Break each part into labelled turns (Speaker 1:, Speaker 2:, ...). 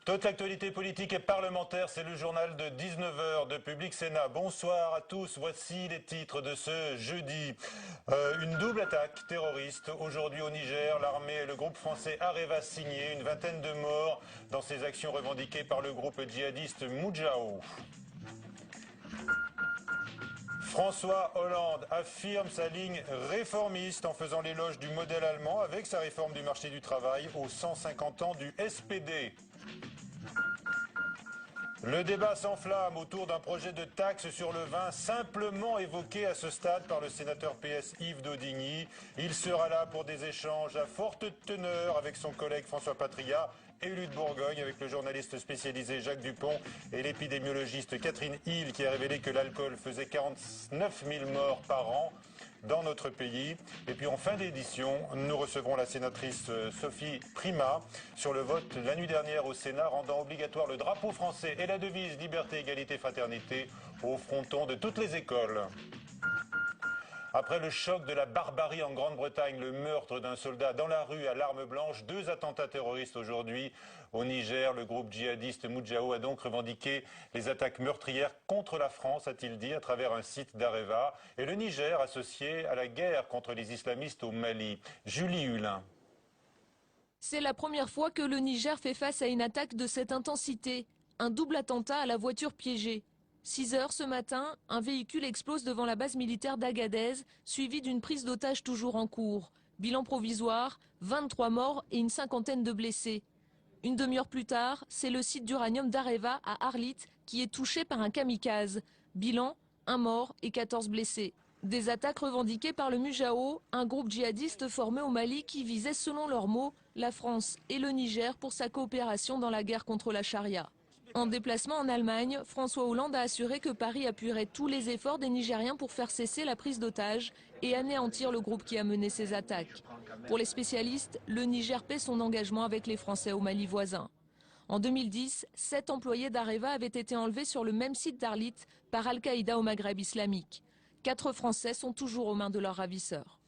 Speaker 1: Toute l'actualité politique et parlementaire, c'est le journal de 19 h de Public Sénat. Bonsoir à tous, voici les titres de ce jeudi. Une double attaque terroriste aujourd'hui au Niger. L'armée et le groupe français Areva signé une vingtaine de morts dans ces actions revendiquées par le groupe djihadiste Moudjahou. François Hollande affirme sa ligne réformiste en faisant l'éloge du modèle allemand avec sa réforme du marché du travail aux 150 ans du SPD. Le débat s'enflamme autour d'un projet de taxe sur le vin simplement évoqué à ce stade par le sénateur PS Yves Daudigny. Il sera là pour des échanges à forte teneur avec son collègue François Patria, élu de Bourgogne, avec le journaliste spécialisé Jacques Dupont et l'épidémiologiste Catherine Hill qui a révélé que l'alcool faisait 49 000 morts par an dans notre pays. Et puis en fin d'édition, nous recevrons la sénatrice Sophie Primas sur le vote la nuit dernière au Sénat rendant obligatoire le drapeau français et la devise liberté, égalité, fraternité au fronton de toutes les écoles. Après le choc de la barbarie en Grande-Bretagne, le meurtre d'un soldat dans la rue à l'arme blanche, 2 attentats terroristes aujourd'hui au Niger. Le groupe djihadiste Moudjahou a donc revendiqué les attaques meurtrières contre la France, a-t-il dit, à travers un site d'Areva. Et le Niger associé à la guerre contre les islamistes au Mali. Julie Hulin.
Speaker 2: C'est la première fois que le Niger fait face à une attaque de cette intensité. Un double attentat à la voiture piégée. 6 heures ce matin, un véhicule explose devant la base militaire d'Agadez, suivi d'une prise d'otages toujours en cours. Bilan provisoire, 23 morts et une cinquantaine de blessés. Une demi-heure plus tard, c'est le site d'uranium d'Areva à Arlit qui est touché par un kamikaze. Bilan, 1 mort et 14 blessés. Des attaques revendiquées par le Moudjahou, un groupe djihadiste formé au Mali qui visait selon leurs mots la France et le Niger pour sa coopération dans la guerre contre la charia. En déplacement en Allemagne, François Hollande a assuré que Paris appuierait tous les efforts des Nigériens pour faire cesser la prise d'otages et anéantir le groupe qui a mené ces attaques. Pour les spécialistes, le Niger paie son engagement avec les Français au Mali voisin. En 2010, 7 employés d'Areva avaient été enlevés sur le même site d'Arlit par Al-Qaïda au Maghreb islamique. 4 Français sont toujours aux mains de leurs ravisseurs.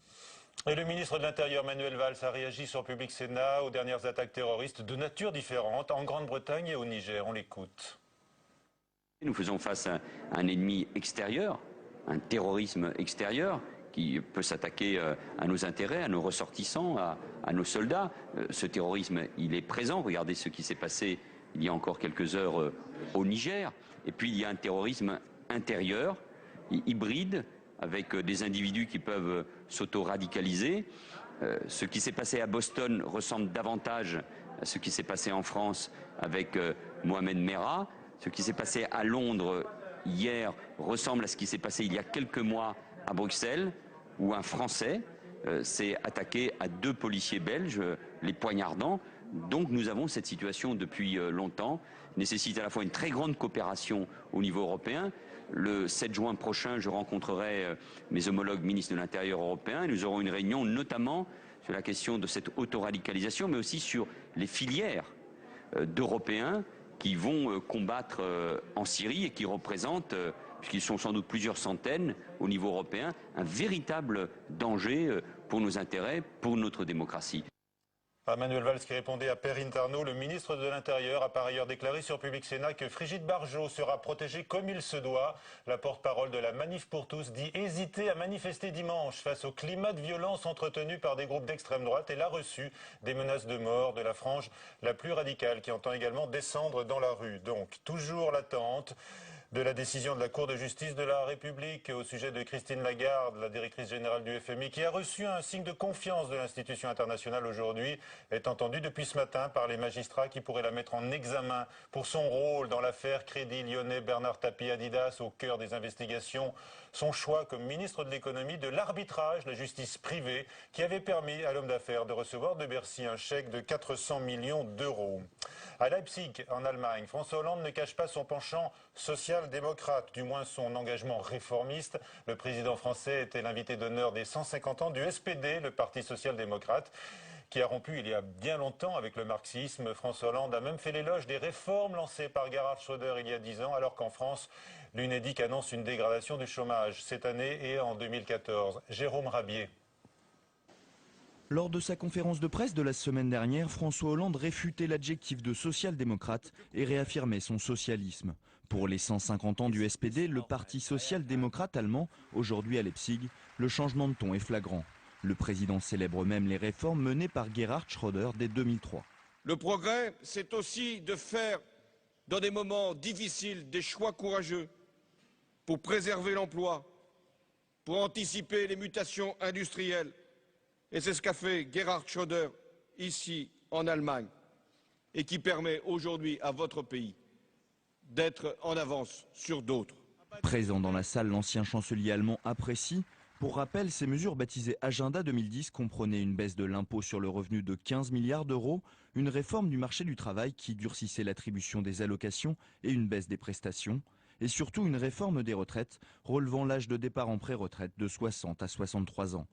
Speaker 1: Et le ministre de l'Intérieur, Manuel Valls, a réagi sur Public Sénat aux dernières attaques terroristes de nature différente en Grande-Bretagne et au Niger. On l'écoute.
Speaker 3: Nous faisons face à un ennemi extérieur, un terrorisme extérieur qui peut s'attaquer à nos intérêts, à nos ressortissants, à nos soldats. Ce terrorisme, il est présent. Regardez ce qui s'est passé il y a encore quelques heures au Niger. Et puis il y a un terrorisme intérieur, hybride, avec des individus qui peuvent s'auto-radicaliser. Ce qui s'est passé à Boston ressemble davantage à ce qui s'est passé en France avec Mohamed Merah. Ce qui s'est passé à Londres hier ressemble à ce qui s'est passé il y a quelques mois à Bruxelles, où un Français s'est attaqué à 2 policiers belges, les poignardant. Donc nous avons cette situation depuis longtemps, nécessite à la fois une très grande coopération au niveau européen. Le 7 juin prochain, je rencontrerai mes homologues ministres de l'Intérieur européens et nous aurons une réunion notamment sur la question de cette autoradicalisation, mais aussi sur les filières d'Européens qui vont combattre en Syrie et qui représentent, puisqu'ils sont sans doute plusieurs centaines au niveau européen, un véritable danger pour nos intérêts, pour notre démocratie.
Speaker 1: Manuel Valls qui répondait à Perrine Tarnaud, le ministre de l'Intérieur a par ailleurs déclaré sur Public Sénat que Brigitte Bardot sera protégée comme il se doit. La porte-parole de la Manif pour tous dit hésiter à manifester dimanche face au climat de violence entretenu par des groupes d'extrême droite. Elle a reçu des menaces de mort de la frange la plus radicale qui entend également descendre dans la rue. Donc toujours l'attente de la décision de la Cour de justice de la République au sujet de Christine Lagarde, la directrice générale du FMI, qui a reçu un signe de confiance de l'institution internationale aujourd'hui, est entendue depuis ce matin par les magistrats qui pourraient la mettre en examen pour son rôle dans l'affaire Crédit Lyonnais Bernard Tapie Adidas au cœur des investigations. Son choix comme ministre de l'économie de l'arbitrage, la justice privée, qui avait permis à l'homme d'affaires de recevoir de Bercy un chèque de 400 millions d'euros. À Leipzig, en Allemagne, François Hollande ne cache pas son penchant social-démocrate, du moins son engagement réformiste. Le président français était l'invité d'honneur des 150 ans du SPD, le Parti social-démocrate, qui a rompu il y a bien longtemps avec le marxisme. François Hollande a même fait l'éloge des réformes lancées par Gerhard Schröder il y a 10 ans, alors qu'en France, l'Unédic annonce une dégradation du chômage cette année et en 2014. Jérôme Rabier.
Speaker 4: Lors de sa conférence de presse de la semaine dernière, François Hollande réfutait l'adjectif de social-démocrate et réaffirmait son socialisme. Pour les 150 ans du SPD, le parti social-démocrate allemand, aujourd'hui à Leipzig, le changement de ton est flagrant. Le président célèbre même les réformes menées par Gerhard Schröder dès 2003.
Speaker 5: Le progrès, c'est aussi de faire, dans des moments difficiles, des choix courageux pour préserver l'emploi, pour anticiper les mutations industrielles. Et c'est ce qu'a fait Gerhard Schröder ici en Allemagne et qui permet aujourd'hui à votre pays d'être en avance sur d'autres.
Speaker 4: Présent dans la salle, l'ancien chancelier allemand apprécie. Pour rappel, ces mesures baptisées Agenda 2010 comprenaient une baisse de l'impôt sur le revenu de 15 milliards d'euros, une réforme du marché du travail qui durcissait l'attribution des allocations et une baisse des prestations, et surtout une réforme des retraites relevant l'âge de départ en pré-retraite de 60 à 63 ans.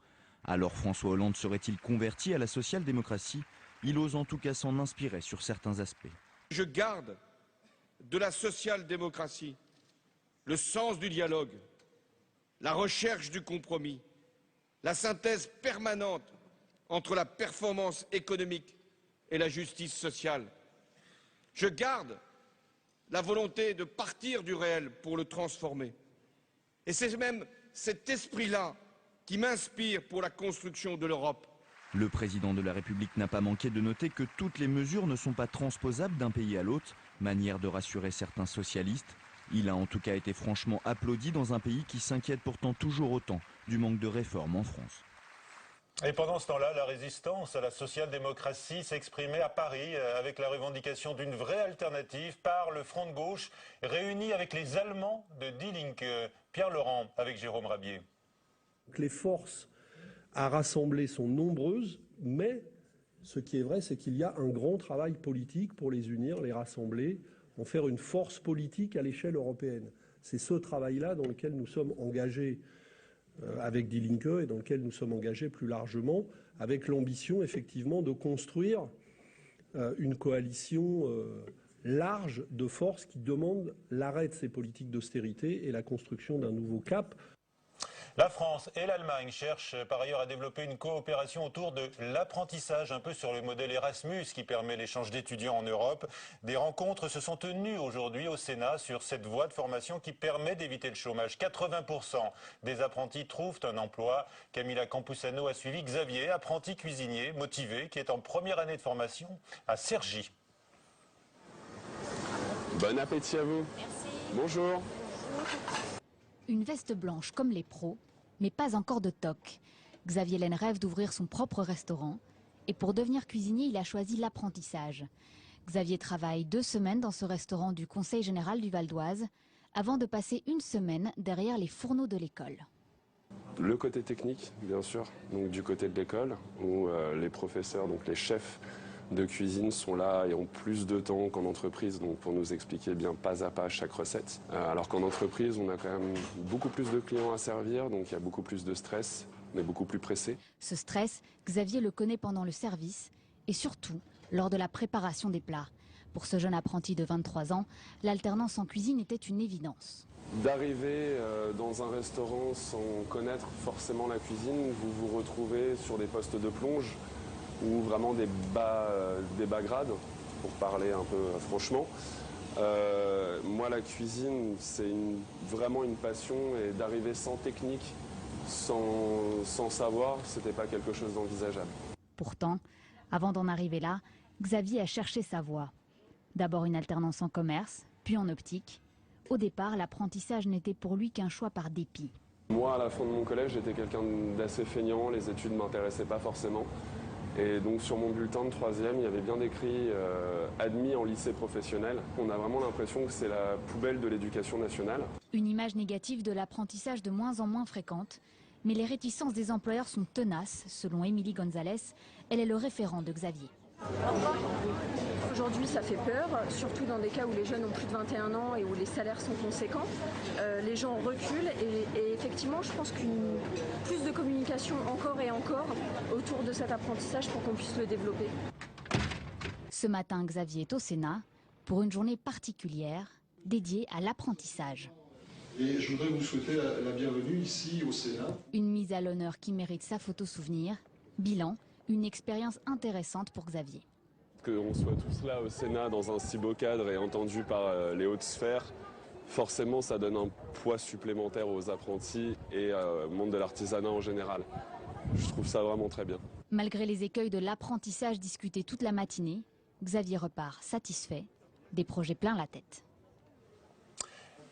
Speaker 4: Alors François Hollande serait-il converti à la social-démocratie? Il ose en tout cas s'en inspirer sur certains aspects.
Speaker 5: Je garde de la social-démocratie le sens du dialogue, la recherche du compromis, la synthèse permanente entre la performance économique et la justice sociale. Je garde la volonté de partir du réel pour le transformer. Et c'est même cet esprit-là qui m'inspire pour la construction de l'Europe.
Speaker 4: Le président de la République n'a pas manqué de noter que toutes les mesures ne sont pas transposables d'un pays à l'autre, manière de rassurer certains socialistes. Il a en tout cas été franchement applaudi dans un pays qui s'inquiète pourtant toujours autant du manque de réformes en France.
Speaker 1: Et pendant ce temps-là, la résistance à la social-démocratie s'exprimait à Paris avec la revendication d'une vraie alternative par le Front de gauche réuni avec les Allemands de Die Linke. Pierre Laurent avec Jérôme Rabier.
Speaker 6: Les forces à rassembler sont nombreuses, mais ce qui est vrai, c'est qu'il y a un grand travail politique pour les unir, les rassembler, en faire une force politique à l'échelle européenne. C'est ce travail-là dans lequel nous sommes engagés avec Die Linke et dans lequel nous sommes engagés plus largement, avec l'ambition effectivement de construire une coalition large de forces qui demandent l'arrêt de ces politiques d'austérité et la construction d'un nouveau cap.
Speaker 1: La France et l'Allemagne cherchent par ailleurs à développer une coopération autour de l'apprentissage, un peu sur le modèle Erasmus qui permet l'échange d'étudiants en Europe. Des rencontres se sont tenues aujourd'hui au Sénat sur cette voie de formation qui permet d'éviter le chômage. 80% des apprentis trouvent un emploi. Camilla Campusano a suivi Xavier, apprenti cuisinier motivé, qui est en première année de formation à Cergy.
Speaker 7: Bon appétit à vous.
Speaker 8: Merci.
Speaker 7: Bonjour.
Speaker 8: Une veste blanche comme les pros, mais pas encore de toc. Xavier Laine rêve d'ouvrir son propre restaurant. Et pour devenir cuisinier, il a choisi l'apprentissage. Xavier travaille 2 semaines dans ce restaurant du Conseil général du Val d'Oise, avant de passer 1 semaine derrière les fourneaux de l'école.
Speaker 7: Le côté technique, bien sûr, donc du côté de l'école, où les professeurs, donc les chefs de cuisine sont là et ont plus de temps qu'en entreprise, donc pour nous expliquer bien pas à pas chaque recette. Alors qu'en entreprise, on a quand même beaucoup plus de clients à servir, donc il y a beaucoup plus de stress, on est beaucoup plus pressé.
Speaker 8: Ce stress, Xavier le connaît pendant le service et surtout lors de la préparation des plats. Pour ce jeune apprenti de 23 ans, l'alternance en cuisine était une évidence.
Speaker 7: D'arriver dans un restaurant sans connaître forcément la cuisine, vous vous retrouvez sur des postes de plonge ou vraiment des bas grades, pour parler un peu franchement. Moi, la cuisine, c'est vraiment une passion, et d'arriver sans technique, sans savoir, c'était pas quelque chose d'envisageable.
Speaker 8: Pourtant, avant d'en arriver là, Xavier a cherché sa voie. D'abord une alternance en commerce, puis en optique. Au départ, l'apprentissage n'était pour lui qu'un choix par dépit.
Speaker 7: Moi, à la fin de mon collège, j'étais quelqu'un d'assez feignant, les études ne m'intéressaient pas forcément. Et donc sur mon bulletin de 3e, il y avait bien écrit admis en lycée professionnel. On a vraiment l'impression que c'est la poubelle de l'éducation nationale.
Speaker 8: Une image négative de l'apprentissage de moins en moins fréquente. Mais les réticences des employeurs sont tenaces, selon Émilie Gonzalez. Elle est le référent de Xavier.
Speaker 9: Aujourd'hui, ça fait peur, surtout dans des cas où les jeunes ont plus de 21 ans et où les salaires sont conséquents. Les gens reculent et effectivement, je pense qu'une plus de communication encore et encore autour de cet apprentissage pour qu'on puisse le développer.
Speaker 8: Ce matin, Xavier est au Sénat pour une journée particulière dédiée à l'apprentissage.
Speaker 10: Et je voudrais vous souhaiter la bienvenue ici au Sénat.
Speaker 8: Une mise à l'honneur qui mérite sa photo souvenir. Bilan, Une expérience intéressante pour Xavier.
Speaker 7: Qu'on soit tous là au Sénat dans un si beau cadre et entendu par les hautes sphères, forcément ça donne un poids supplémentaire aux apprentis et au monde de l'artisanat en général. Je trouve ça vraiment très bien.
Speaker 8: Malgré les écueils de l'apprentissage discutés toute la matinée, Xavier repart satisfait, des projets plein la tête.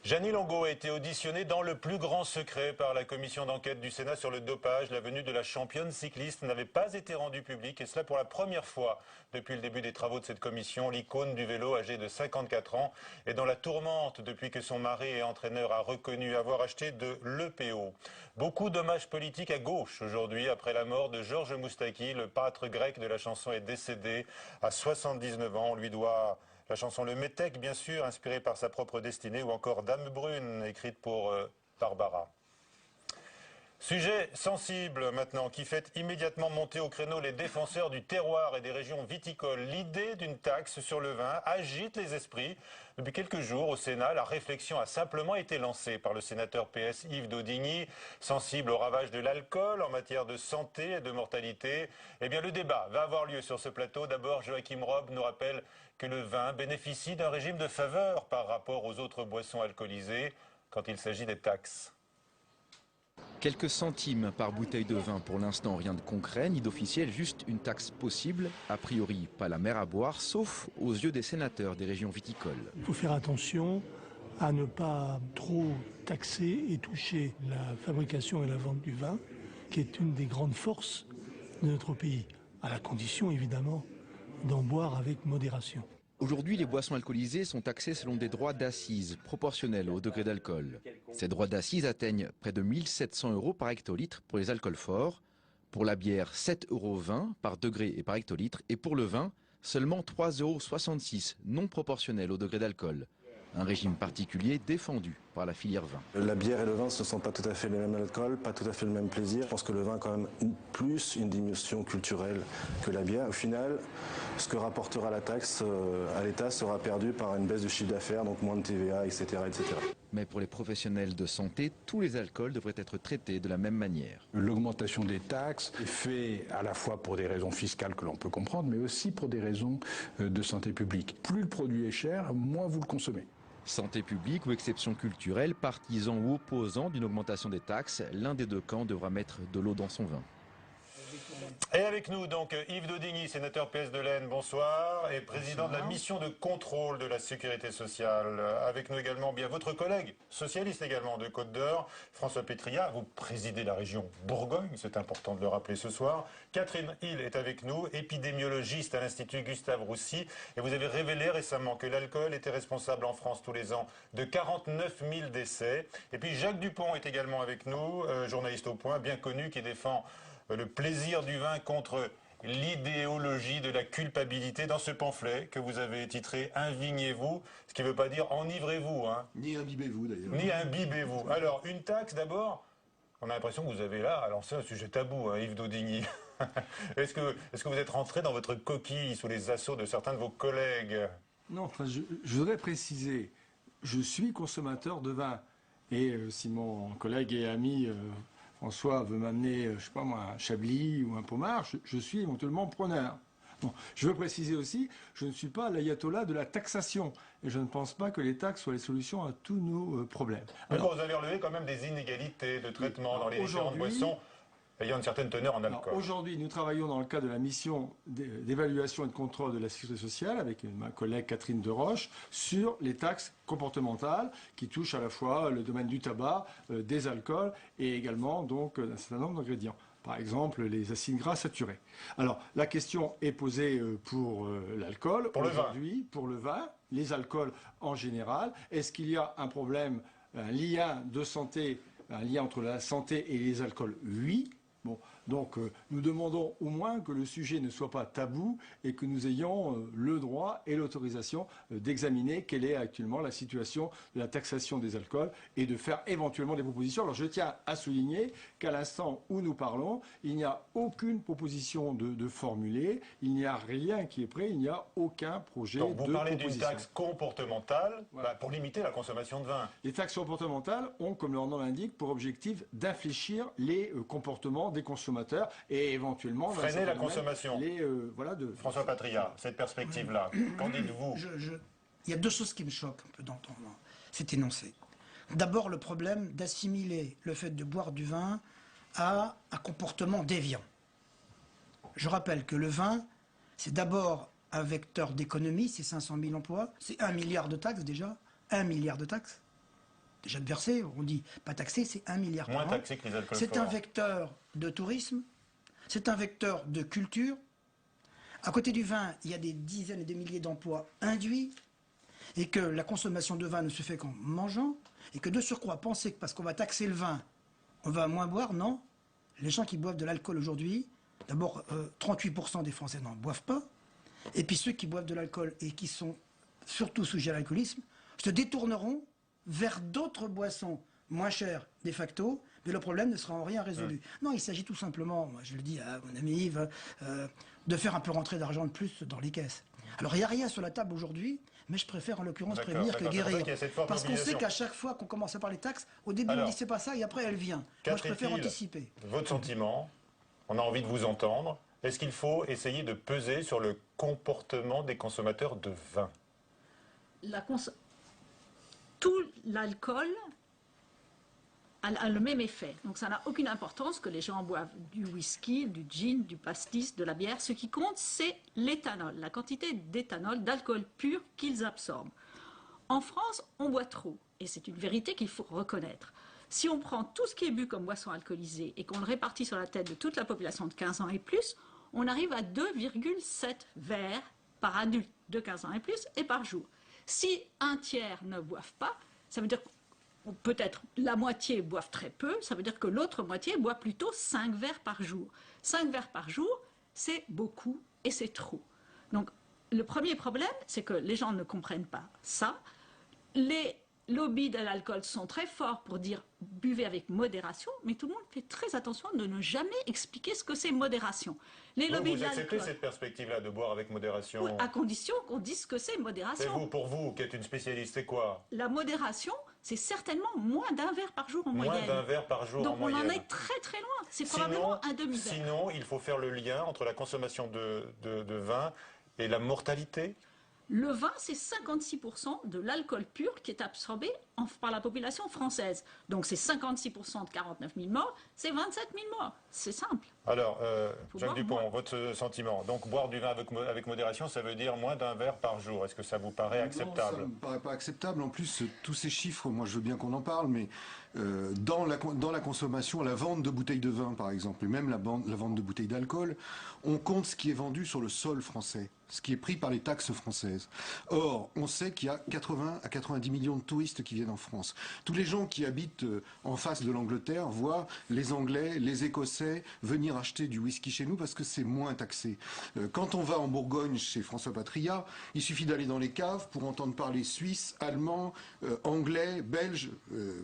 Speaker 1: Jeannie Longo a été auditionnée dans le plus grand secret par la commission d'enquête du Sénat sur le dopage. La venue de la championne cycliste n'avait pas été rendue publique, et cela pour la première fois depuis le début des travaux de cette commission. L'icône du vélo, âgée de 54 ans, est dans la tourmente depuis que son mari et entraîneur a reconnu avoir acheté de l'EPO. Beaucoup d'hommages politiques à gauche aujourd'hui après la mort de Georges Moustaki. Le pâtre grec de la chanson est décédé à 79 ans. On lui doit la chanson Le Métèque, bien sûr, inspirée par sa propre destinée, ou encore Dame brune, écrite pour Barbara. Sujet sensible maintenant, qui fait immédiatement monter au créneau les défenseurs du terroir et des régions viticoles. L'idée d'une taxe sur le vin agite les esprits. Depuis quelques jours, au Sénat, la réflexion a simplement été lancée par le sénateur PS Yves Daudigny, sensible au ravage de l'alcool en matière de santé et de mortalité. Eh bien, le débat va avoir lieu sur ce plateau. D'abord, Joachim Robb nous rappelle que le vin bénéficie d'un régime de faveur par rapport aux autres boissons alcoolisées quand il s'agit des taxes.
Speaker 11: Quelques centimes par bouteille de vin, pour l'instant rien de concret ni d'officiel, juste une taxe possible, a priori pas la mer à boire, sauf aux yeux des sénateurs des régions viticoles.
Speaker 12: Il faut faire attention à ne pas trop taxer et toucher la fabrication et la vente du vin, qui est une des grandes forces de notre pays, à la condition évidemment d'en boire avec modération.
Speaker 11: Aujourd'hui, les boissons alcoolisées sont taxées selon des droits d'assises proportionnels au degré d'alcool. Ces droits d'assises atteignent près de 1 700 € par hectolitre pour les alcools forts. Pour la bière, 7,20 € par degré et par hectolitre. Et pour le vin, seulement 3,66 € non proportionnels au degré d'alcool. Un régime particulier défendu par la filière vin.
Speaker 13: La bière et le vin, ce ne sont pas tout à fait les mêmes alcools, pas tout à fait le même plaisir. Je pense que le vin a quand même plus une dimension culturelle que la bière. Au final, ce que rapportera la taxe à l'État sera perdu par une baisse de chiffre d'affaires, donc moins de TVA, etc., etc.
Speaker 11: Mais pour les professionnels de santé, tous les alcools devraient être traités de la même manière.
Speaker 14: L'augmentation des taxes est faite à la fois pour des raisons fiscales que l'on peut comprendre, mais aussi pour des raisons de santé publique. Plus le produit est cher, moins vous le consommez.
Speaker 11: Santé publique ou exception culturelle, partisans ou opposants d'une augmentation des taxes, l'un des deux camps devra mettre de l'eau dans son vin.
Speaker 1: Et avec nous donc Yves Daudigny, sénateur PS de l'Aisne, bonsoir, et président de la mission de contrôle de la sécurité sociale. Avec nous également bien votre collègue, socialiste également de Côte d'Or, François Pétria. Vous présidez la région Bourgogne, c'est important de le rappeler ce soir. Catherine Hill est avec nous, épidémiologiste à l'Institut Gustave Roussy. Et vous avez révélé récemment que l'alcool était responsable en France tous les ans de 49 000 décès. Et puis Jacques Dupont est également avec nous, journaliste au Point, bien connu, qui défend le plaisir du vin contre l'idéologie de la culpabilité dans ce pamphlet que vous avez titré « Invignez-vous », ce qui ne veut pas dire « enivrez-vous ». Hein.
Speaker 10: Ni imbibez-vous d'ailleurs.
Speaker 1: Ni imbibez-vous. Alors, une taxe d'abord, on a l'impression que vous avez là lancé un sujet tabou, hein, Yves Daudigny. Est-ce que vous êtes rentré dans votre coquille sous les assauts de certains de vos collègues?
Speaker 15: Non, enfin, je voudrais préciser, je suis consommateur de vin. Et si mon collègue et ami François veut m'amener, je sais pas moi, un Chablis ou un Pommard, je suis éventuellement preneur. Bon, je veux préciser aussi, je ne suis pas l'ayatollah de la taxation. Et je ne pense pas que les taxes soient les solutions à tous nos problèmes.
Speaker 1: Alors, vous avez relevé quand même des inégalités de traitement dans les différentes boissons ayant une certaine teneur en alcool.
Speaker 15: Aujourd'hui, nous travaillons dans le cadre de la mission d'évaluation et de contrôle de la sécurité sociale avec ma collègue Catherine Deroche sur les taxes comportementales qui touchent à la fois le domaine du tabac, des alcools et également donc d'un certain nombre d'ingrédients. Par exemple, les acides gras saturés. Alors, la question est posée pour l'alcool, aujourd'hui, pour le vin, les alcools en général. Est-ce qu'il y a un problème, un lien de santé, un lien entre la santé et les alcools? Oui. Bon, donc nous demandons au moins que le sujet ne soit pas tabou et que nous ayons le droit et l'autorisation d'examiner quelle est actuellement la situation de la taxation des alcools et de faire éventuellement des propositions. Alors je tiens à souligner qu'à l'instant où nous parlons, il n'y a aucune proposition de formuler, il n'y a rien qui est prêt, il n'y a aucun projet de proposition.
Speaker 1: Donc vous parlez d'une taxe comportementale pour limiter la consommation de vin.
Speaker 15: Les taxes comportementales ont, comme leur nom l'indique, pour objectif d'infléchir les comportements des consommateurs consommateurs et éventuellement
Speaker 1: freiner la consommation.
Speaker 15: François
Speaker 1: Patriat, cette perspective-là, qu'en dites-vous?
Speaker 16: Il y a deux choses qui me choquent un peu dans cet énoncé. D'abord, le problème d'assimiler le fait de boire du vin à un comportement déviant. Je rappelle que le vin, c'est d'abord un vecteur d'économie, c'est 500 000 emplois, c'est 1 milliard de taxes déjà, 1 milliard de taxes. Déjà de versé, on dit pas taxé, c'est 1 milliard par an.
Speaker 1: Moins taxé que les alcools
Speaker 16: C'est
Speaker 1: forts.
Speaker 16: un vecteur de tourisme, c'est un vecteur de culture. À côté du vin, il y a des dizaines et des milliers d'emplois induits, et que la consommation de vin ne se fait qu'en mangeant, et que de surcroît, penser que parce qu'on va taxer le vin, on va moins boire, non. Les gens qui boivent de l'alcool aujourd'hui, d'abord 38% des Français n'en boivent pas, et puis ceux qui boivent de l'alcool et qui sont surtout sujets à l'alcoolisme, se détourneront vers d'autres boissons moins chères de facto, mais le problème ne sera en rien résolu. Non, il s'agit tout simplement, moi je le dis à mon ami Yves, de faire un peu rentrer d'argent de plus dans les caisses. Alors il n'y a rien sur la table aujourd'hui, mais je préfère en l'occurrence prévenir que guérir. Parce qu'on sait qu'à chaque fois qu'on commence à parler de taxes, au début on dit c'est pas ça et après elle vient. Moi je préfère anticiper.
Speaker 1: Votre sentiment, on a envie de vous entendre. Est-ce qu'il faut essayer de peser sur le comportement des consommateurs de vin?
Speaker 17: Tout l'alcool a le même effet. Donc ça n'a aucune importance que les gens boivent du whisky, du gin, du pastis, de la bière. Ce qui compte, c'est l'éthanol, la quantité d'éthanol, d'alcool pur qu'ils absorbent. En France, on boit trop. Et c'est une vérité qu'il faut reconnaître. Si on prend tout ce qui est bu comme boisson alcoolisée et qu'on le répartit sur la tête de toute la population de 15 ans et plus, on arrive à 2,7 verres par adulte de 15 ans et plus et par jour. Si un tiers ne boivent pas, ça veut dire que peut-être la moitié boivent très peu, ça veut dire que l'autre moitié boit plutôt 5 verres par jour. 5 verres par jour, c'est beaucoup et c'est trop. Donc le premier problème, c'est que les gens ne comprennent pas ça. Les lobbies de l'alcool sont très forts pour dire buvez avec modération, mais tout le monde fait très attention de ne jamais expliquer ce que c'est modération. Les lobbies
Speaker 1: vous acceptez cette perspective-là de boire avec modération?
Speaker 17: Oui, à condition qu'on dise ce que c'est modération.
Speaker 1: C'est pour vous, qui êtes une spécialiste, c'est quoi?
Speaker 17: La modération, c'est certainement moins d'un verre par jour en moyenne.
Speaker 1: Moins d'un verre par jour
Speaker 17: en moyenne. Donc on en est
Speaker 1: très
Speaker 17: très loin. C'est probablement un demi-verre.
Speaker 1: Sinon, il faut faire le lien entre la consommation de vin et la mortalité.
Speaker 17: Le vin, c'est 56% de l'alcool pur qui est absorbé par la population française. Donc c'est 56% de 49 000 morts, c'est 27 000 morts. C'est simple.
Speaker 1: Alors, Jacques Dupont, votre sentiment. Donc boire du vin avec modération, ça veut dire moins d'un verre par jour. Est-ce que ça vous paraît acceptable?
Speaker 18: Non, ça ne me paraît pas acceptable. En plus, tous ces chiffres, moi je veux bien qu'on en parle, mais dans la consommation, la vente de bouteilles de vin par exemple, et même la vente de bouteilles d'alcool, on compte ce qui est vendu sur le sol français, ce qui est pris par les taxes françaises. Or, on sait qu'il y a 80 à 90 millions de touristes qui viennent en France. Tous les gens qui habitent en face de l'Angleterre voient les Anglais, les Écossais venir acheter du whisky chez nous parce que c'est moins taxé. Quand on va en Bourgogne chez François Patriat, il suffit d'aller dans les caves pour entendre parler suisse, allemand, anglais, belge,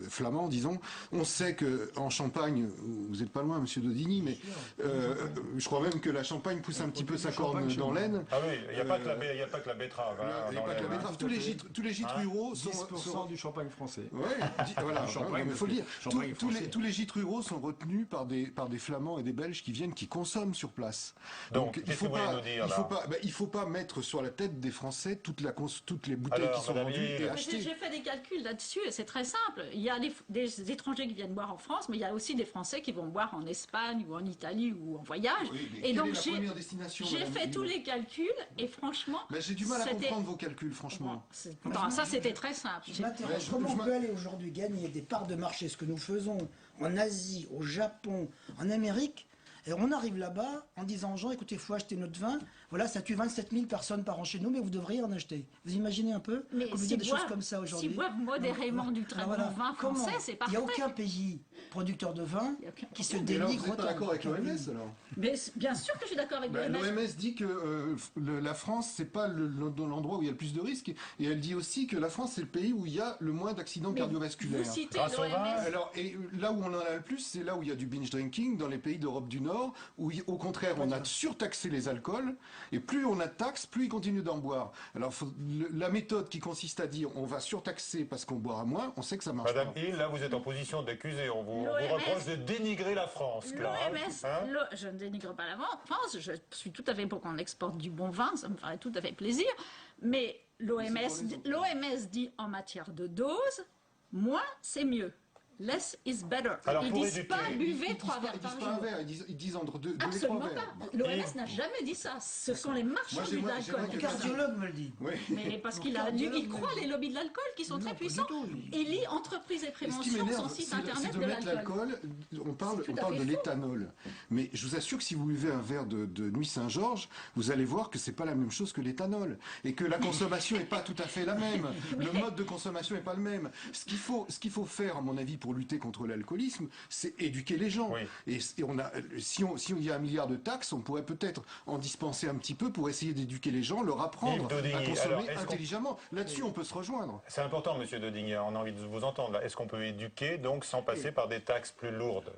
Speaker 18: flamand, disons. On sait qu'en Champagne, vous n'êtes pas loin, monsieur Dodini, mais je crois même que la Champagne pousse un petit peu sa corne dans l'aine.
Speaker 1: Ah oui, il n'y a pas que la betterave.
Speaker 18: Il n'y a pas que la betterave. Tous les gîtes ruraux sont
Speaker 15: 10% du champagne français.
Speaker 18: Ouais, voilà, il faut le dire. Tous les gîtes ruraux sont retenus par des Flamands et des Belges qui viennent, qui consomment sur place.
Speaker 1: Donc il ne
Speaker 18: faut pas mettre sur la tête des Français toutes les bouteilles qui sont vendues et achetées.
Speaker 17: J'ai fait des calculs là-dessus et c'est très simple. Il y a des étrangers qui viennent boire en France, mais il y a aussi des Français qui vont boire en Espagne ou en Italie ou en voyage.
Speaker 18: Oui,
Speaker 17: et donc j'ai fait tous les calculs et franchement...
Speaker 18: j'ai du mal à comprendre vos calculs, franchement.
Speaker 17: Non, ça c'était très simple.
Speaker 16: Je m'interroge comment on peut aller aujourd'hui gagner des parts de marché, ce que nous faisons en Asie, au Japon, en Amérique, et on arrive là-bas en disant aux gens, écoutez, il faut acheter notre vin, voilà, ça tue 27 000 personnes par an chez nous, mais vous devriez en acheter. Vous imaginez un peu qu'on peut dire des choses comme ça aujourd'hui?
Speaker 17: Si boivent modérément du très bon vin français, c'est parfait.
Speaker 16: Il n'y a aucun pays producteur de vin qui se dénigre.
Speaker 18: Vous n'êtes pas d'accord avec l'OMS alors?
Speaker 17: Mais bien sûr que je suis d'accord avec l'OMS.
Speaker 18: L'OMS dit que la France, c'est pas l'endroit où il y a le plus de risques, et elle dit aussi que la France, c'est le pays où il y a le moins d'accidents cardiovasculaires.
Speaker 17: Vous citez l'OMS.
Speaker 18: Alors, et là où on en a le plus, c'est là où il y a du binge drinking, dans les pays d'Europe du Nord, où au contraire, on a surtaxé les alcools, et plus on a de taxes, plus ils continuent d'en boire. Alors, la méthode qui consiste à dire on va surtaxer parce qu'on boira moins, on sait que ça marche
Speaker 1: Madame
Speaker 18: pas.
Speaker 1: Hill, là vous êtes en position d'accuser, on vous vous reproche de dénigrer la France.
Speaker 17: L'OMS, je ne dénigre pas la France, je suis tout à fait pour qu'on exporte du bon vin, ça me ferait tout à fait plaisir, mais l'OMS dit en matière de dose, moins c'est mieux. Less is better.
Speaker 1: Alors,
Speaker 17: ils disent pas buvez 3 verres par jour.
Speaker 18: Ils disent entre 2 et 3
Speaker 17: Absolument
Speaker 18: verres.
Speaker 17: pas. L'OMS n'a jamais dit ça. Ce sont les marchands de l'alcool.
Speaker 16: Le cardiologue me le dit.
Speaker 18: Oui.
Speaker 17: Mais parce qu'il croit les lobbies de l'alcool qui sont très puissants. Et lit Entreprises et Prévention, son site internet de l'alcool.
Speaker 18: On parle de l'éthanol. Mais je vous assure que si vous buvez un verre de Nuit Saint-Georges, vous allez voir que c'est pas la même chose que l'éthanol. Et que la consommation n'est pas tout à fait la même. Le mode de consommation n'est pas le même. Ce qu'il faut faire, à mon avis, pour lutter contre l'alcoolisme, c'est éduquer les gens.
Speaker 1: Oui.
Speaker 18: Et si on y a 1 milliard de taxes, on pourrait peut-être en dispenser un petit peu pour essayer d'éduquer les gens, leur apprendre à consommer intelligemment. Là-dessus, on peut se rejoindre.
Speaker 1: C'est important, Monsieur Doding, on a envie de vous entendre. Est-ce qu'on peut éduquer donc sans passer par des taxes plus lourdes?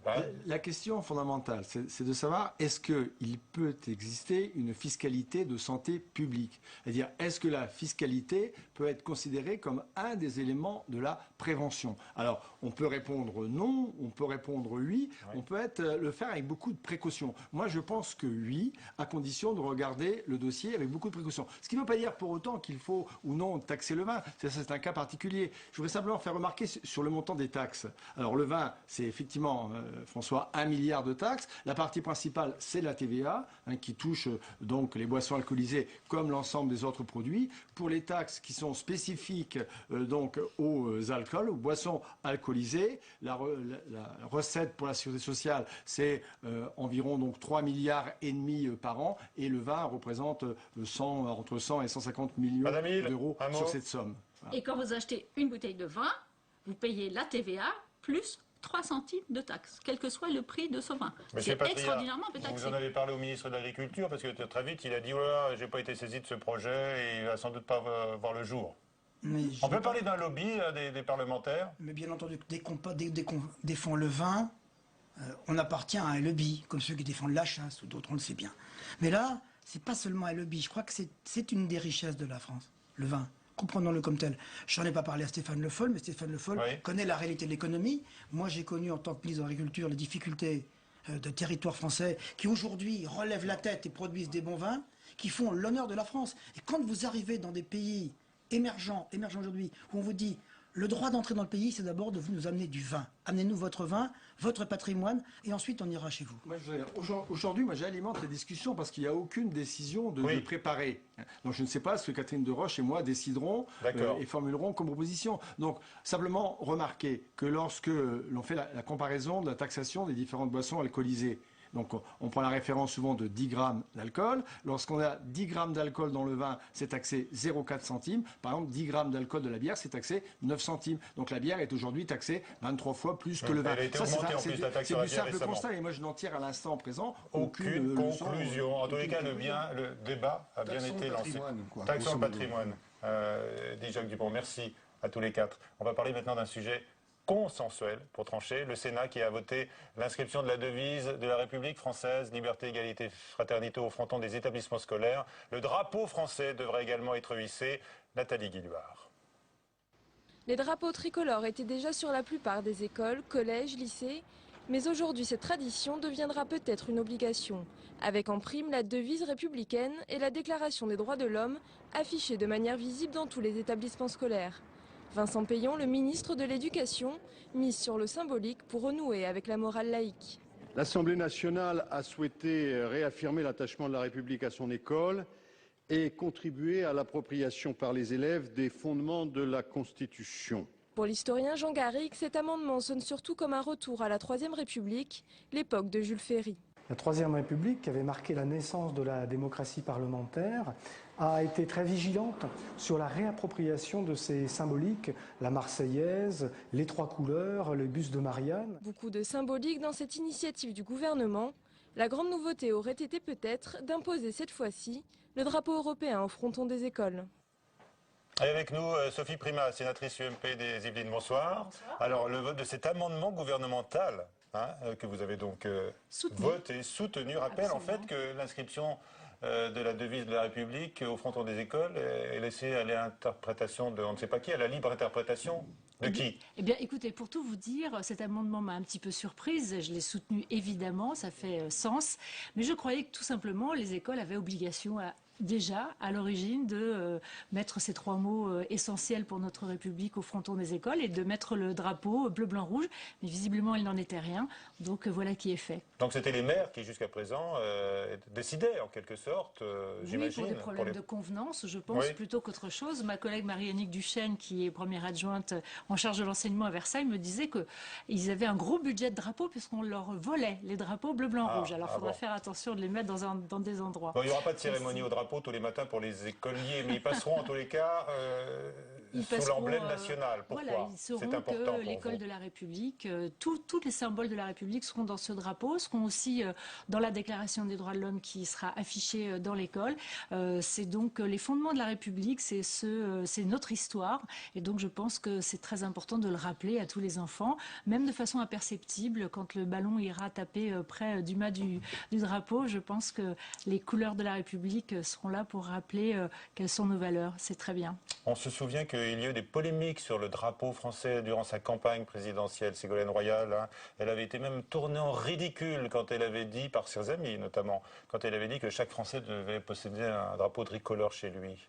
Speaker 15: La question fondamentale, c'est de savoir est-ce qu'il peut exister une fiscalité de santé publique? C'est-à-dire, est-ce que la fiscalité peut être considérée comme un des éléments de la prévention? Alors, on peut répondre non, on peut répondre oui, on peut le faire avec beaucoup de précautions. Moi, je pense que oui, à condition de regarder le dossier avec beaucoup de précautions. Ce qui ne veut pas dire pour autant qu'il faut ou non taxer le vin. C'est un cas particulier. Je voudrais simplement faire remarquer sur le montant des taxes. Alors, le vin, c'est effectivement, François, 1 milliard de taxes. La partie principale, c'est la TVA, qui touche donc les boissons alcoolisées comme l'ensemble des autres produits. Pour les taxes qui sont spécifiques donc aux alcools, aux boissons alcoolisées, la recette pour la sécurité sociale, c'est environ donc 3,5 milliards par an, et le vin représente entre 100 et 150 millions d'euros sur cette somme. Voilà.
Speaker 17: Et quand vous achetez une bouteille de vin, vous payez la TVA plus 3 centimes de taxes, quel que soit le prix de ce vin. C'est extraordinairement peu taxé.
Speaker 1: Vous en avez parlé au ministre de l'Agriculture, parce que très vite, il a dit « j'ai pas été saisi de ce projet et il va sans doute pas voir le jour ». On peut parler d'un lobby des parlementaires?
Speaker 16: Mais bien entendu, dès qu'on défend le vin, on appartient à un lobby, comme ceux qui défendent la chasse ou d'autres, on le sait bien. Mais là, c'est pas seulement un lobby, je crois que c'est une des richesses de la France, le vin. Comprenons-le comme tel. Je n'en ai pas parlé à Stéphane Le Foll, mais Stéphane Le Foll connaît la réalité de l'économie. Moi, j'ai connu en tant que ministre de l'Agriculture les difficultés de territoires français qui aujourd'hui relèvent la tête et produisent des bons vins, qui font l'honneur de la France. Et quand vous arrivez dans des pays émergents aujourd'hui, où on vous dit le droit d'entrer dans le pays, c'est d'abord de nous amener du vin. Amenez-nous votre vin, votre patrimoine, et ensuite on ira chez vous.
Speaker 15: Aujourd'hui, j'alimente les discussions parce qu'il n'y a aucune décision de préparer. Donc je ne sais pas ce que Catherine Deroche et moi déciderons et formulerons comme proposition. Donc simplement remarquer que lorsque l'on fait la comparaison de la taxation des différentes boissons alcoolisées, donc on prend la référence souvent de 10 grammes d'alcool. Lorsqu'on a 10 grammes d'alcool dans le vin, c'est taxé 0,4 centimes. Par exemple, 10 grammes d'alcool de la bière, c'est taxé 9 centimes. Donc la bière est aujourd'hui taxée 23 fois plus que le vin.
Speaker 1: Ça, c'est
Speaker 15: du simple constat, et moi je n'en tire à l'instant présent
Speaker 1: aucune conclusion. En tous les cas, le débat a bien été lancé. Taxe sur le patrimoine. Dit Jacques Dupont, merci à tous les quatre. On va parler maintenant d'un sujet consensuel pour trancher. Le Sénat qui a voté l'inscription de la devise de la République française, liberté, égalité, fraternité au fronton des établissements scolaires. Le drapeau français devrait également être hissé. Nathalie Guillouard.
Speaker 2: Les drapeaux tricolores étaient déjà sur la plupart des écoles, collèges, lycées. Mais aujourd'hui, cette tradition deviendra peut-être une obligation, avec en prime la devise républicaine et la déclaration des droits de l'homme affichée de manière visible dans tous les établissements scolaires. Vincent Peillon, le ministre de l'Éducation, mise sur le symbolique pour renouer avec la morale laïque.
Speaker 19: L'Assemblée nationale a souhaité réaffirmer l'attachement de la République à son école et contribuer à l'appropriation par les élèves des fondements de la Constitution.
Speaker 2: Pour l'historien Jean Garrigue, cet amendement sonne surtout comme un retour à la Troisième République, l'époque de Jules Ferry.
Speaker 20: La Troisième République, qui avait marqué la naissance de la démocratie parlementaire, a été très vigilante sur la réappropriation de ces symboliques, la Marseillaise, les trois couleurs, le buste de Marianne.
Speaker 2: Beaucoup de symbolique dans cette initiative du gouvernement. La grande nouveauté aurait été peut-être d'imposer cette fois-ci le drapeau européen au fronton des écoles.
Speaker 1: Et avec nous, Sophie Primas, sénatrice UMP des Yvelines, bonsoir. Alors, le vote de cet amendement gouvernemental que vous avez donc voté, soutenu, rappelle en fait que l'inscription de la devise de la République au fronton des écoles est laissée à l'interprétation de on ne sait pas qui, à la libre interprétation De qui?
Speaker 21: Eh bien, écoutez, pour tout vous dire, cet amendement m'a un petit peu surprise. Je l'ai soutenu évidemment, ça fait sens. Mais je croyais que tout simplement, les écoles avaient obligation déjà à l'origine de mettre ces 3 mots essentiels pour notre République au fronton des écoles et de mettre le drapeau bleu, blanc, rouge. Mais visiblement, il n'en était rien. Donc voilà qui est fait.
Speaker 1: Donc c'était les maires qui, jusqu'à présent, décidaient en quelque sorte, j'imagine.
Speaker 21: Oui, pour des problèmes de convenance, je pense, plutôt qu'autre chose. Ma collègue Marie-Annick Duchesne, qui est première adjointe en charge de l'enseignement à Versailles, me disait qu'ils avaient un gros budget de drapeaux puisqu'on leur volait les drapeaux bleu, blanc, rouge. Alors il faudra faire attention de les mettre dans des endroits.
Speaker 1: Bon, il n'y aura pas de cérémonie au drapeau tous les matins pour les écoliers, mais ils passeront en tous les cas sous l'emblème national. Pourquoi?
Speaker 21: Voilà, ils sauront que l'école de la République, tous les symboles de la République seront dans ce drapeau, seront aussi dans la Déclaration des droits de l'homme qui sera affichée dans l'école. C'est donc les fondements de la République, c'est notre histoire. Et donc je pense que c'est très important de le rappeler à tous les enfants, même de façon imperceptible, quand le ballon ira taper près du mât du drapeau. Je pense que les couleurs de la République seront là pour rappeler quelles sont nos valeurs. C'est très bien.
Speaker 1: On se souvient qu'il y a eu des polémiques sur le drapeau français durant sa campagne présidentielle. Ségolène Royal, elle avait été même tournée en ridicule quand elle avait dit, par ses amis notamment, quand elle avait dit que chaque Français devait posséder un drapeau tricolore chez lui.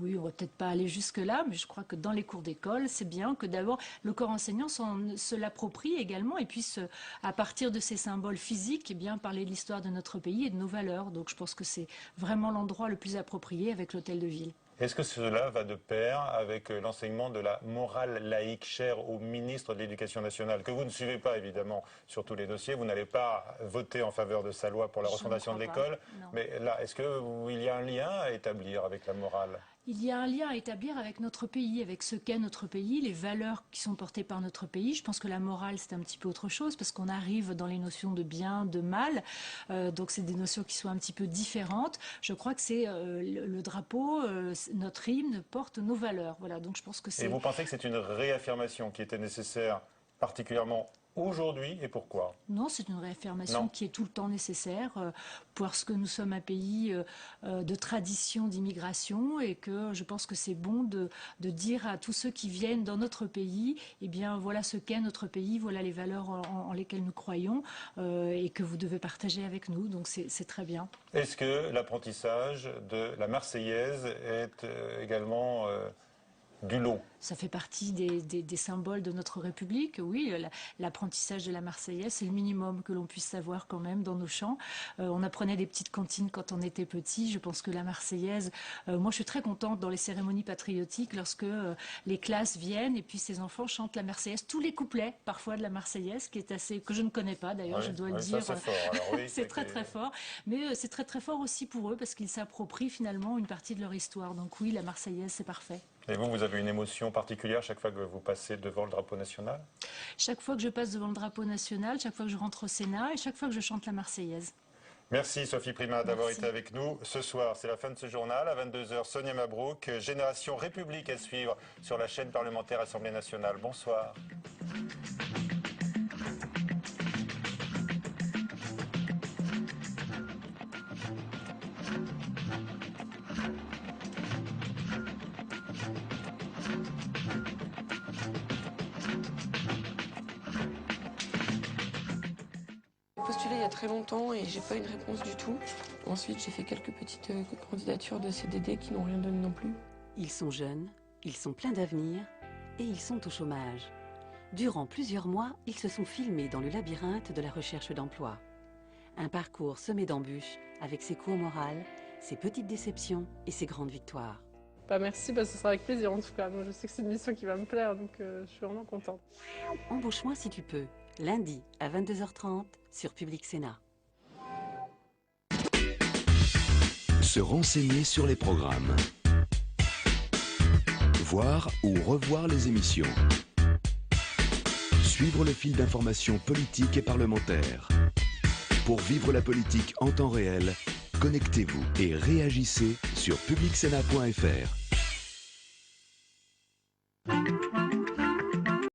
Speaker 21: Oui, on va peut-être pas aller jusque-là, mais je crois que dans les cours d'école, c'est bien que d'abord le corps enseignant se l'approprie également et puisse, à partir de ces symboles physiques, eh bien, parler de l'histoire de notre pays et de nos valeurs. Donc je pense que c'est vraiment l'endroit le plus approprié avec l'hôtel de ville.
Speaker 1: Est-ce que cela va de pair avec l'enseignement de la morale laïque chère au ministre de l'Éducation nationale, que vous ne suivez pas évidemment sur tous les dossiers, vous n'allez pas voter en faveur de sa loi pour la refondation de l'école, mais là, est-ce qu'il y a un lien à établir avec la morale ?
Speaker 21: Il y a un lien à établir avec notre pays, avec ce qu'est notre pays, les valeurs qui sont portées par notre pays. Je pense que la morale, c'est un petit peu autre chose, parce qu'on arrive dans les notions de bien, de mal. Donc c'est des notions qui sont un petit peu différentes. Je crois que c'est le drapeau, notre hymne porte nos valeurs. Voilà, donc je pense que c'est...
Speaker 1: Et vous pensez que c'est une réaffirmation qui était nécessaire particulièrement aujourd'hui, et pourquoi?
Speaker 21: Non, c'est une réaffirmation qui est tout le temps nécessaire parce que nous sommes un pays de tradition d'immigration et que je pense que c'est bon de dire à tous ceux qui viennent dans notre pays, eh bien voilà ce qu'est notre pays, voilà les valeurs en lesquelles nous croyons et que vous devez partager avec nous, donc c'est très bien.
Speaker 1: Est-ce que l'apprentissage de la Marseillaise est également du lot?
Speaker 21: Ça fait partie des symboles de notre République, oui. L'apprentissage de la Marseillaise, c'est le minimum que l'on puisse savoir quand même dans nos chants. On apprenait des petites cantines quand on était petit. Je pense que la Marseillaise, moi je suis très contente dans les cérémonies patriotiques lorsque les classes viennent et puis ces enfants chantent la Marseillaise, tous les couplets parfois de la Marseillaise, qui est assez, que je ne connais pas d'ailleurs, je dois le dire.
Speaker 1: C'est fort. Alors, oui,
Speaker 21: c'est très très fort, mais c'est très très fort aussi pour eux parce qu'ils s'approprient finalement une partie de leur histoire. Donc oui, la Marseillaise, c'est parfait.
Speaker 1: Et vous avez une émotion particulière chaque fois que vous passez devant le drapeau national?
Speaker 21: Chaque fois que je passe devant le drapeau national, chaque fois que je rentre au Sénat et chaque fois que je chante la Marseillaise.
Speaker 1: Merci Sophie Primas d'avoir été avec nous ce soir. C'est la fin de ce journal. À 22h, Sonia Mabrouk, Génération République à suivre sur la chaîne parlementaire Assemblée nationale. Bonsoir.
Speaker 22: Postulé il y a très longtemps et j'ai pas eu de réponse du tout. Ensuite, j'ai fait quelques petites candidatures de CDD qui n'ont rien donné non plus.
Speaker 23: Ils sont jeunes, ils sont pleins d'avenir et ils sont au chômage. Durant plusieurs mois, ils se sont filmés dans le labyrinthe de la recherche d'emploi. Un parcours semé d'embûches avec ses coups au moral, ses petites déceptions et ses grandes victoires.
Speaker 24: Merci, ce sera avec plaisir en tout cas. Moi, je sais que c'est une mission qui va me plaire, donc je suis vraiment contente.
Speaker 23: Embauche-moi si tu peux, lundi à 22h30 sur Public Sénat.
Speaker 25: Se renseigner sur les programmes. Voir ou revoir les émissions. Suivre le fil d'information politique et parlementaire. Pour vivre la politique en temps réel, connectez-vous et réagissez sur publicsénat.fr.